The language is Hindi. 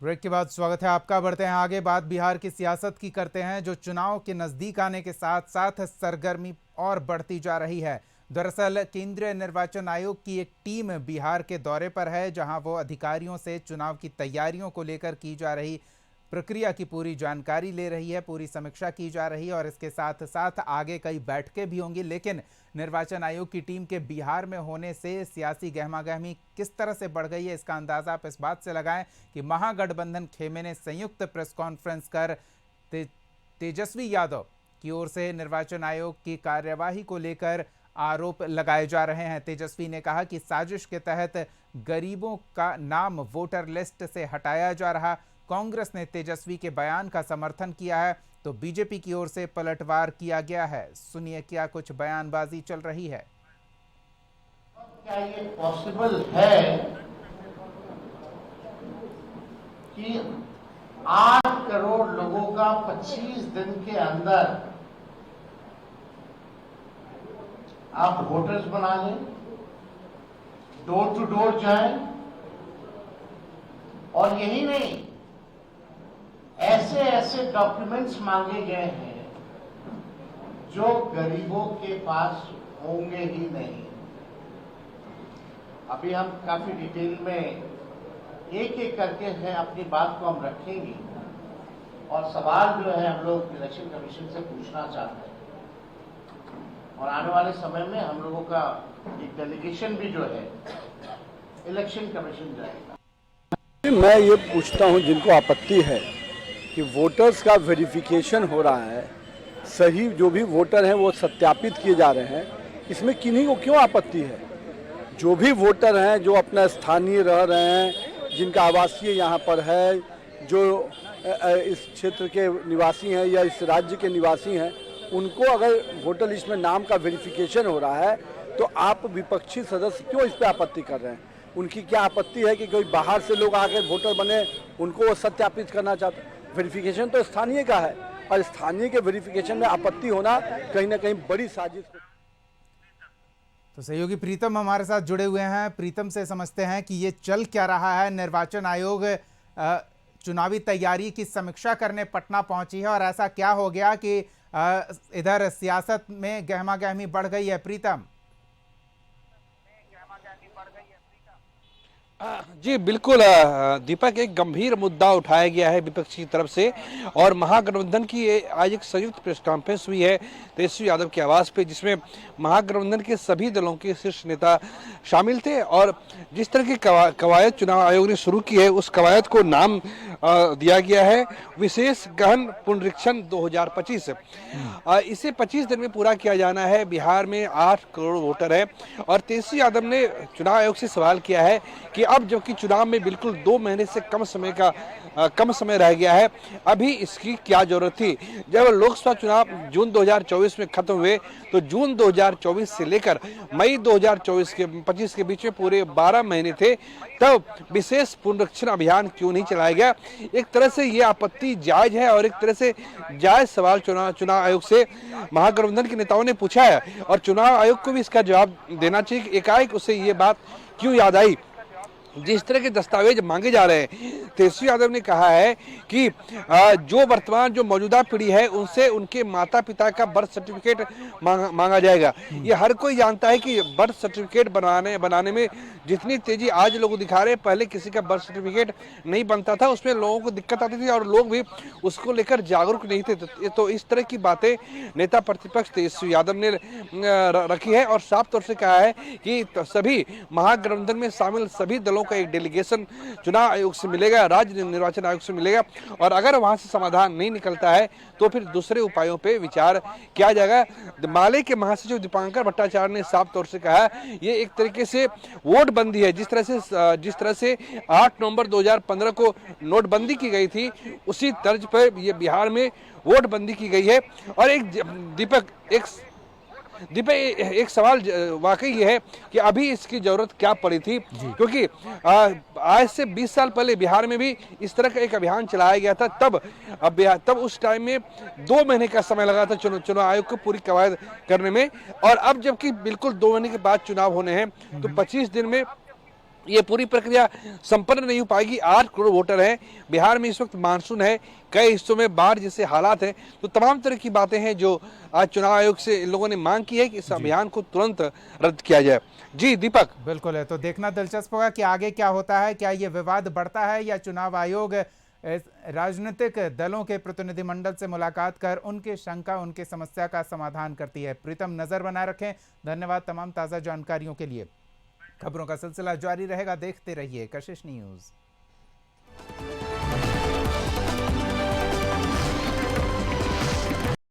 ब्रेक के बाद स्वागत है आपका। बढ़ते हैं आगे, बात बिहार की सियासत की करते हैं, जो चुनाव के नजदीक आने के साथ साथ सरगर्मी और बढ़ती जा रही है। दरअसल केंद्रीय निर्वाचन आयोग की एक टीम बिहार के दौरे पर है, जहां वो अधिकारियों से चुनाव की तैयारियों को लेकर की जा रही प्रक्रिया की पूरी जानकारी ले रही है, पूरी समीक्षा की जा रही है और इसके साथ साथ आगे कई बैठकें भी होंगी। लेकिन निर्वाचन आयोग की टीम के बिहार में होने से सियासी गहमागहमी किस तरह से बढ़ गई है, इसका अंदाजा आप इस बात से लगाएं कि महागठबंधन खेमे ने संयुक्त प्रेस कॉन्फ्रेंस कर तेजस्वी यादव की ओर से निर्वाचन आयोग की कार्यवाही को लेकर आरोप लगाए जा रहे हैं। तेजस्वी ने कहा कि साजिश के तहत गरीबों का नाम वोटर लिस्ट से हटाया जा रहा। कांग्रेस ने तेजस्वी के बयान का समर्थन किया है, तो बीजेपी की ओर से पलटवार किया गया है। सुनिए क्या कुछ बयानबाजी चल रही है। क्या ये पॉसिबल है कि 8 करोड़ लोगों का 25 दिन के अंदर आप वोटर्स बना लें, डोर टू डोर जाएं, और यही नहीं, ऐसे ऐसे डॉक्यूमेंट्स मांगे गए हैं जो गरीबों के पास होंगे ही नहीं। अभी हम काफी डिटेल में एक एक करके है अपनी बात को हम रखेंगे और सवाल जो है हम लोग इलेक्शन कमीशन से पूछना चाहते हैं, और आने वाले समय में हम लोगों का एक डेलीगेशन भी जो है इलेक्शन कमीशन जाएगा। मैं ये पूछता हूँ, जिनको आपत्ति है कि वोटर्स का वेरिफिकेशन हो रहा है, सही जो भी वोटर हैं वो सत्यापित किए जा रहे हैं, इसमें किन्हीं को क्यों आपत्ति है? जो भी वोटर हैं, जो अपना स्थानीय रह रहे हैं, जिनका आवासीय यहाँ पर है, जो इस क्षेत्र के निवासी हैं या इस राज्य के निवासी हैं, उनको अगर वोटर लिस्ट में नाम का वेरिफिकेशन हो रहा है तो आप विपक्षी सदस्य क्यों इस पर आपत्ति कर रहे हैं? उनकी क्या आपत्ति है कि कोई बाहर से लोग आकर वोटर बने, उनको वो सत्यापित करना चाहते हैं? वेरिफिकेशन तो स्थानीय का है, और स्थानीय के वेरिफिकेशन में आपत्ति होना कहीं ना कहीं बड़ी साजिश। तो सहयोगी प्रीतम हमारे साथ जुड़े हुए हैं। प्रीतम से समझते हैं कि ये चल क्या रहा है। निर्वाचन आयोग चुनावी तैयारी की समीक्षा करने पटना पहुंची है, और ऐसा क्या हो गया कि इधर सियासत में गहमागहमी बढ़ गई है? प्रीतम जी बिल्कुल दीपक, एक गंभीर मुद्दा उठाया गया है विपक्ष की तरफ से, और महागठबंधन की आज एक संयुक्त प्रेस कॉन्फ्रेंस हुई है तेजस्वी यादव के आवास पे, जिसमें महागठबंधन के सभी दलों के शीर्ष नेता शामिल थे। और जिस तरह की कवायद चुनाव आयोग ने शुरू की है, उस कवायद को नाम दिया गया है विशेष गहन पुनरीक्षण 2025। इसे 25 दिन में पूरा किया जाना है। बिहार में 8 करोड़ वोटर है, और तेजस्वी यादव ने चुनाव आयोग से सवाल किया है कि अब जबकि चुनाव में बिल्कुल 2 महीने से कम समय रह गया है, अभी इसकी क्या जरूरत थी? जब लोकसभा चुनाव जून 2024 में खत्म हुए, तो जून 2024 से लेकर मई 2025 के बीच में पूरे 12 महीने थे, तब विशेष पुनरीक्षण अभियान क्यों नहीं चलाया गया? एक तरह से ये आपत्ति जायज है, और एक तरह से जायज सवाल चुनाव आयोग से महागठबंधन के नेताओं ने पूछा है, और चुनाव आयोग को भी इसका जवाब देना चाहिए। एकाएक उसे ये बात क्यों याद आई? जिस तरह के दस्तावेज मांगे जा रहे हैं, तेजस्वी यादव ने कहा है कि जो मौजूदा पीढ़ी है, उनसे उनके माता पिता का बर्थ सर्टिफिकेट मांगा जाएगा। ये हर कोई जानता है कि बर्थ सर्टिफिकेट बनाने में जितनी तेजी आज लोग दिखा रहे हैं, पहले किसी का बर्थ सर्टिफिकेट नहीं बनता था, उसमें लोगों को दिक्कत आती थी और लोग भी उसको लेकर जागरूक नहीं थे। तो इस तरह की बातें नेता प्रतिपक्ष तेजस्वी यादव ने रखी है, और साफ तौर से कहा है कि सभी महागठबंधन में शामिल सभी दलों का एक डेलीगेशन चुनाव आयोग से मिलेगा, राज्य निर्वाचन आयोग से मिलेगा, और अगर वहां से समाधान नहीं निकलता है तो फिर दूसरे उपायों पे विचार किया जाएगा। माले के महासचिव दीपांकर भट्टाचार्य ने साफ तौर से कहा ये एक तरीके से वोट बंदी है। जिस तरह से 8 नवंबर 2015 को नोटबंदी की गई थी, उसी तर्ज पर ये बिहार में वोट बंदी की गई है। और दीपक एक सवाल वाकई ये है कि अभी इसकी जरूरत क्या पड़ी थी? क्योंकि आज से 20 साल पहले बिहार में भी इस तरह का एक अभियान चलाया गया था, तब उस टाइम में 2 महीने का समय लगा था चुनाव आयोग को पूरी कवायद करने में, और अब जबकि बिल्कुल 2 महीने के बाद चुनाव होने हैं, तो 25 दिन में ये पूरी प्रक्रिया संपन्न नहीं हो पाएगी। 8 करोड़ वोटर हैं, बिहार में इस वक्त मानसून है, कई हिस्सों में बाढ़ जैसे हालात हैं, तो तमाम तरह की बातें हैं जो आज चुनाव आयोग से इन लोगों ने मांग की है कि इस अभियान को तुरंत रद्द किया जाए। जी दीपक। बिल्कुल है, तो देखना दिलचस्प होगा कि आगे क्या होता है, क्या ये विवाद बढ़ता है या चुनाव आयोग राजनीतिक दलों के प्रतिनिधिमंडल से मुलाकात कर उनके शंका, उनके समस्या का समाधान करती है। प्रीतम, नजर बनाए रखें। धन्यवाद तमाम ताज़ा जानकारियों के लिए। खबरों का सिलसिला जारी रहेगा, देखते रहिए कशिश न्यूज़।